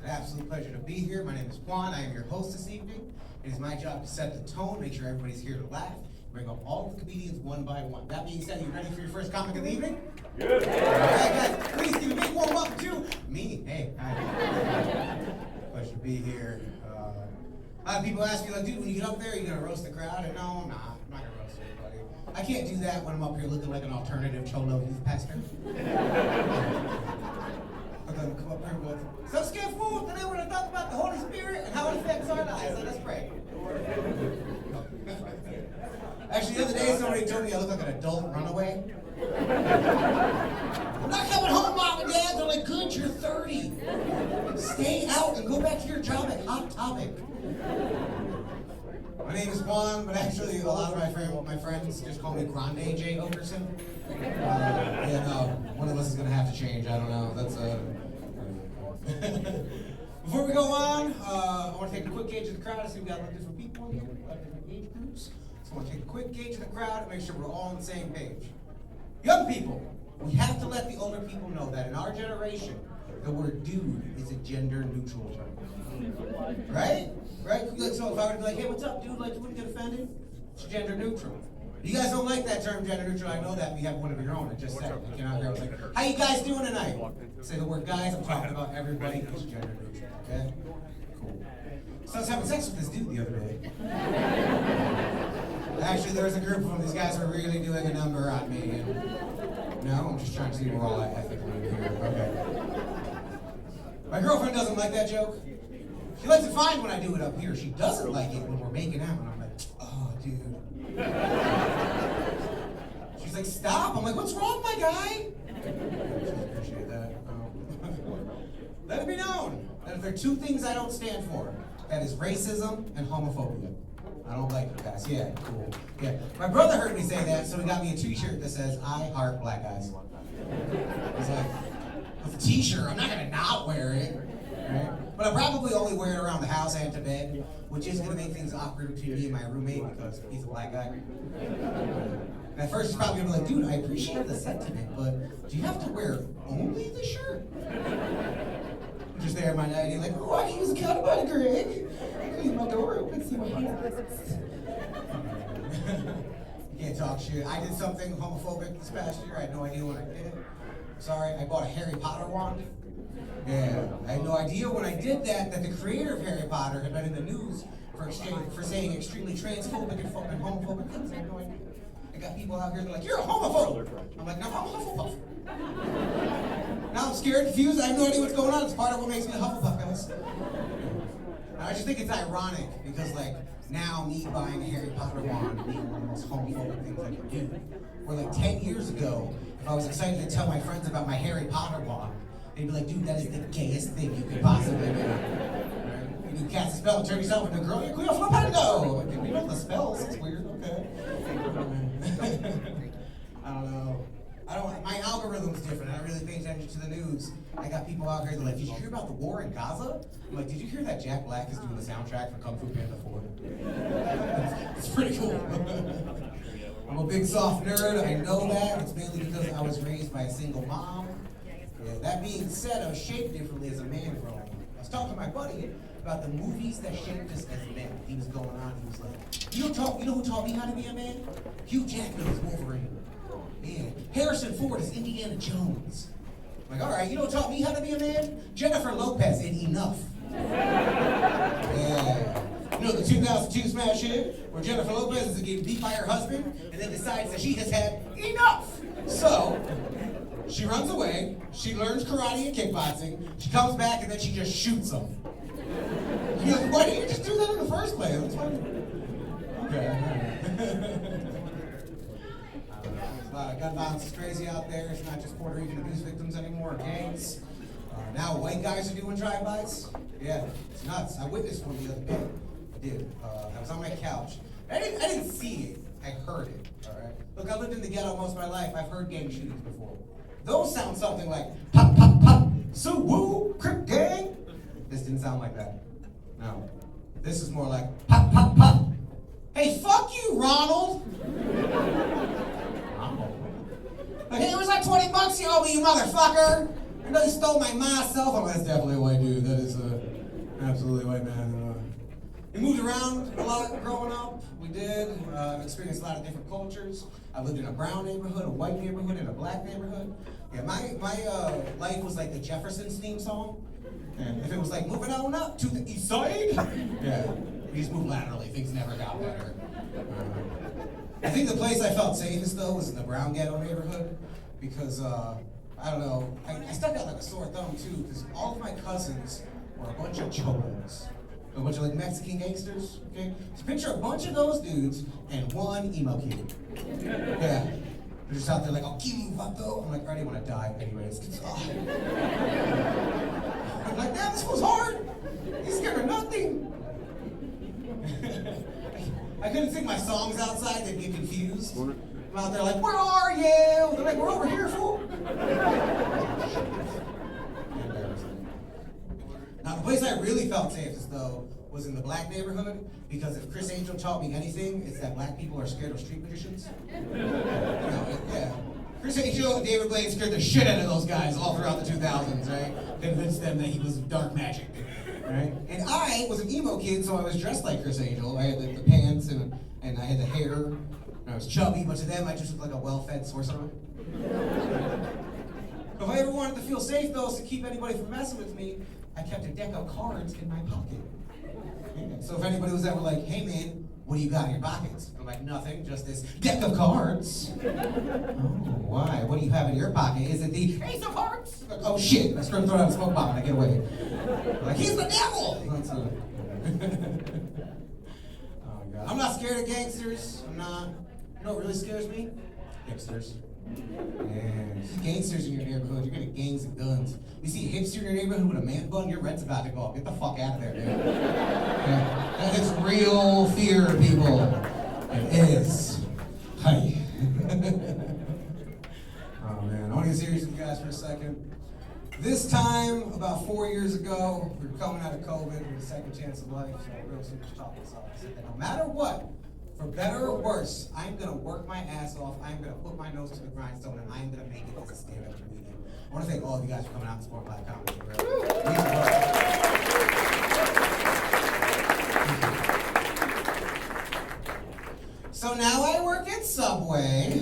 absolute pleasure to be here. My name is Juan. I am your host this evening. It is my job to set the tone, make sure everybody's here to laugh, bring up all the comedians one by one. That being said, are you ready for your first comic of the evening? Good. All right, guys, please give a big warm welcome to me. Hey, hi. Pleasure to be here. A lot of people ask me, like, dude, when you get up there, are you gonna roast the crowd? And no, I'm not gonna roast anybody. I can't do that when I'm up here looking like an alternative cholo youth pastor. I'm gonna come up here and go, so scared food, today we're gonna talk about the Holy Spirit and how it affects our lives. Let us pray. Actually, the other day, somebody told me I look like an adult runaway. I'm not coming home, Mom and Dad. They're like, good, you're 30. Stay out and go back to your job at Hot Topic. My name is Juan, but actually a lot of my friends just call me Grande J. Okerson. Yeah, no, one of us is gonna have to change. I don't know. That's Before we go on, I want to take a quick gauge of the crowd. I see we got a lot of different people in here, a lot of different age groups. So I want to take a quick gauge of the crowd and make sure we're all on the same page. Young people, we have to let the older people know that in our generation, the word dude is a gender neutral term. Right? Right? So if I were to be like, hey, what's up, dude? Like, you wouldn't get offended? It's gender neutral. You guys don't like that term, gender neutral. I know that. We have one of your own. I just said it. You know, I was like, how you guys doing tonight? Say the word guys. I'm talking about everybody who's gender neutral. Okay? Cool. So I was having sex with this dude the other day. Actually, there was a group of them. These guys were really doing a number on me. And no, I'm just trying to see we're all ethically here. Okay. My girlfriend doesn't like that joke. She likes it fine when I do it up here. She doesn't like it when we're making out. And I'm like, oh, dude. She's like, stop. I'm like, what's wrong, my guy? I appreciate that. Let it be known that if there are two things I don't stand for, that is racism and homophobia. I don't like it, guys. Yeah, cool. Yeah. My brother heard me say that, so he got me a t-shirt that says, I heart black guys. He's like, with a t-shirt, I'm not gonna not wear it. Right? But I'll probably only wear it around the house and to bed, which is going to make things awkward between me and my roommate because he's a black guy. And at first he's probably going to be like, dude, I appreciate the sentiment, but do you have to wear only the shirt? I'm just there at my night and he's like, oh, I can use a counter by Greg. Leave my door open, see what happens. You can't talk shit. I did something homophobic this past year. I had no idea when I did it. Sorry, I bought a Harry Potter wand. Yeah, I had no idea when I did that the creator of Harry Potter had been in the news for saying extremely transphobic and homophobic things. I had no idea. I got people out here that are like, you're a homophobe. I'm like, no, I'm a Hufflepuff. Now I'm scared, confused, I have no idea what's going on. It's part of what makes me a Hufflepuff, guys. I just think it's ironic because, like, now me buying a Harry Potter wand being one of the most homophobic things I can do. Where like 10 years ago, if I was excited to tell my friends about my Harry Potter wand, they'd be like, dude, that is the gayest thing you could possibly do. You can cast a spell and turn yourself into a girl, you're queen of Flipendo! We know the spells, it's weird, okay. I don't know. My algorithm's different. I don't really pay attention to the news. I got people out here that are like, did you hear about the war in Gaza? I'm like, did you hear that Jack Black is doing the soundtrack for Kung Fu Panda 4? It's pretty cool. I'm a big soft nerd, I know that. It's mainly because I was raised by a single mom. Yeah, that being said, I was shaped differently as a man growing up. I was talking to my buddy about the movies that shaped us as men. He was going on, he was like, you know who taught me how to be a man? Hugh Jackman is Wolverine. Yeah. Harrison Ford is Indiana Jones. I'm like, all right, you know who taught me how to be a man? Jennifer Lopez in Enough. Yeah. You know the 2002 smash hit where Jennifer Lopez is getting beat by her husband and then decides that she has had enough. So, she runs away, she learns karate and kickboxing, she comes back and then she just shoots him. You're like, why didn't you just do that in the first place? That's funny. Okay. A lot of gun violence is crazy out there. It's not just Puerto Rican abuse victims anymore, gangs. Now white guys are doing drive-bys. Yeah, it's nuts. I witnessed one the other day. I did. I was on my couch. I didn't see it. I heard it. All right. Look, I lived in the ghetto most of my life. I've heard gang shootings before. Those sound something like pop, pop, pop, so woo, crip gang. This didn't sound like that. No. This is more like pop, pop, pop. Hey, fuck you, Ronald. Ronald. Like, hey, where's that $20 you owe me, you motherfucker? I know you stole my ma's cell phone. That's definitely a white dude. That is absolutely a white man. We moved around a lot growing up. We did. Experienced a lot of different cultures. I lived in a brown neighborhood, a white neighborhood, and a black neighborhood. Yeah, my life was like the Jeffersons theme song. And if it was like moving on up to the east side, yeah, we just moved laterally. Things never got better. I think the place I felt safest though was in the brown ghetto neighborhood because I don't know. I stuck out like a sore thumb too because all of my cousins were a bunch of cholos. A bunch of like Mexican gangsters, okay? So picture a bunch of those dudes and one emo kid. Yeah. They're just out there like, I'll kill you, vato. I'm like, I already want to die anyways. I'm like, damn, this was hard. He's scared of nothing. I couldn't sing my songs outside, they'd get confused. I'm out there like, where are you? They're like, we're over here, fool. Now, the place I really felt safest, though, was in the black neighborhood, because if Chris Angel taught me anything, it's that black people are scared of street magicians. Yeah. Chris Angel and David Blaine scared the shit out of those guys all throughout the 2000s, right? Convinced them that he was dark magic, right? And I was an emo kid, so I was dressed like Chris Angel. I had the pants, and I had the hair, and I was chubby, but to them, I just looked like a well-fed sorcerer. If I ever wanted to feel safe, though, to keep anybody from messing with me, I kept a deck of cards in my pocket. So if anybody was ever like, hey man, what do you got in your pockets? I'm like, nothing, just this deck of cards. Oh, why? What do you have in your pocket? Is it the Ace of Hearts? Like, oh shit, I scream, throw it out the smoke bomb and I get away. I'm like, he's the devil! Oh god. I'm not scared of gangsters. I'm not. You know what really scares me? Hipsters. Yeah. Gangsters in your neighborhood, you're gonna gangs and guns. You see a hipster in your neighborhood with a man bun, your rent's about to go up. Get the fuck out of there, dude. Yeah. That is real fear, people. It is. Hi. Oh man, I want to get serious with you guys for a second. This time, about 4 years ago, we were coming out of COVID with a second chance of life, so I wrote some chocolate sauce. I said that no matter what, for better or worse, I'm gonna work my ass off, I'm gonna put my nose to the grindstone, and I'm gonna make it as a stand-up comedian. I wanna thank all of you guys for coming out and supporting Black comedy. So now I work at Subway.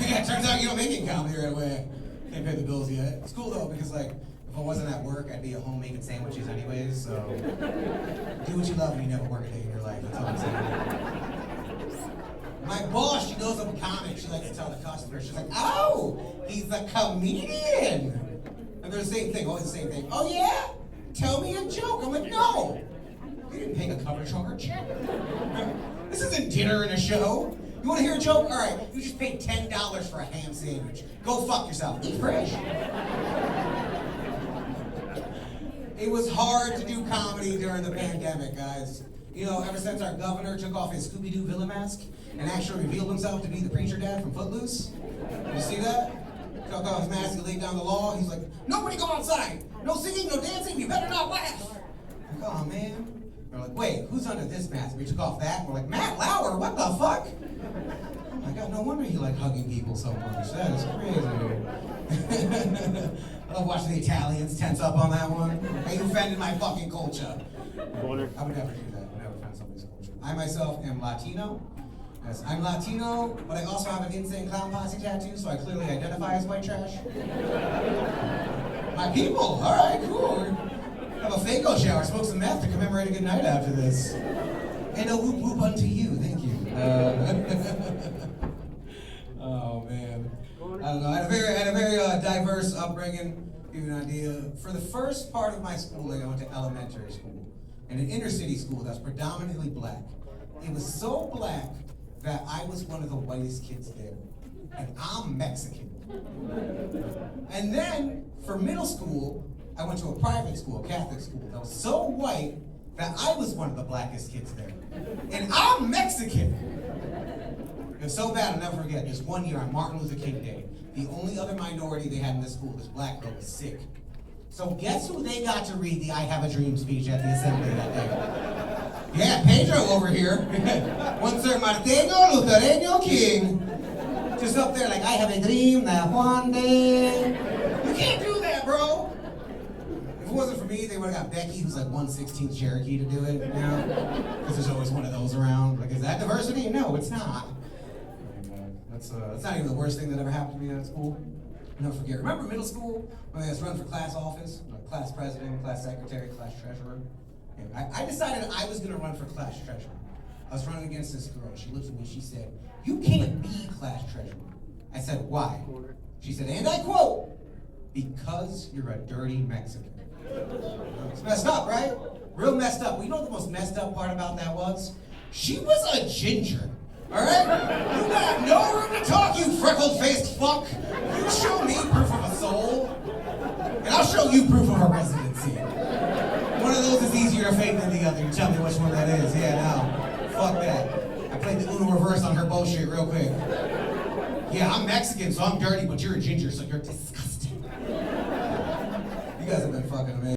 Yeah, it turns out you don't make it comedy right away. Can't pay the bills yet. It's cool though, because like, if I wasn't at work, I'd be at home making sandwiches anyways, so do what you love and you never work a day in your life, that's all I'm saying. My boss, she knows I'm a comic, she likes to tell the customer, she's like, oh, he's a comedian. And they're the same thing, always the same thing. Oh yeah? Tell me a joke. I'm like, no. You didn't pay a cover charge. This isn't dinner and a show. You want to hear a joke? All right, you just paid $10 for a ham sandwich. Go fuck yourself. Eat fresh. It was hard to do comedy during the pandemic, guys. You know, ever since our governor took off his Scooby-Doo villain mask and actually revealed himself to be the preacher dad from Footloose. You see that? Took off his mask and laid down the law. He's like, nobody go outside. No singing, no dancing, you better not laugh. I'm like, oh man. We're like, wait, who's under this mask? We took off that, and we're like, Matt Lauer, what the fuck? Oh my god, no wonder you like hugging people so much. That is crazy. I love watching the Italians tense up on that one. Hey, you offended my fucking culture. I would never do that. I would never offend somebody's culture. I myself am Latino. Yes, I'm Latino, but I also have an insane clown posse tattoo, so I clearly identify as white trash. My people, all right, cool. Have a Fago shower, smoke some meth to commemorate a good night after this. And a whoop whoop unto you, thank you. Oh man, I don't know. I had a very diverse upbringing. To give you an idea, for the first part of my schooling, I went to elementary school, in an inner city school that's predominantly black. It was so black that I was one of the whitest kids there, and I'm Mexican. And then for middle school, I went to a private school, a Catholic school, that was so white that I was one of the blackest kids there. And I'm Mexican. It was so bad, I'll never forget, this one year on Martin Luther King Day, the only other minority they had in this school, this black girl, was sick. So guess who they got to read the I Have a Dream speech at the assembly that day? Yeah, Pedro over here. One Sir Martino Luthereño King. Just up there like, I have a dream that one day. You can't do that, bro. If it wasn't for me, they would have got Becky, who's like 1/16 Cherokee, to do it, you know? Because there's always one of those around. Like, is that diversity? No, it's not. That's not even the worst thing that ever happened to me at school. I'll never forget. Remember middle school when they was running for class office? Like class president, class secretary, class treasurer? Yeah, I decided I was gonna run for class treasurer. I was running against this girl. She looked at me, she said, "You can't be class treasurer." I said, "Why?" She said, and I quote, "Because you're a dirty Mexican." It's messed up, right? Real messed up. Well, you know what the most messed up part about that was? She was a ginger. Alright? You got no room to talk, you freckled-faced fuck. You show me proof of a soul, and I'll show you proof of a residency. One of those is easier to fake than the other. You tell me which one that is. Yeah, no. Fuck that. I played the Uno reverse on her bullshit real quick. Yeah, I'm Mexican, so I'm dirty, but you're a ginger, so you're disgusting. You guys have been fucking amazing.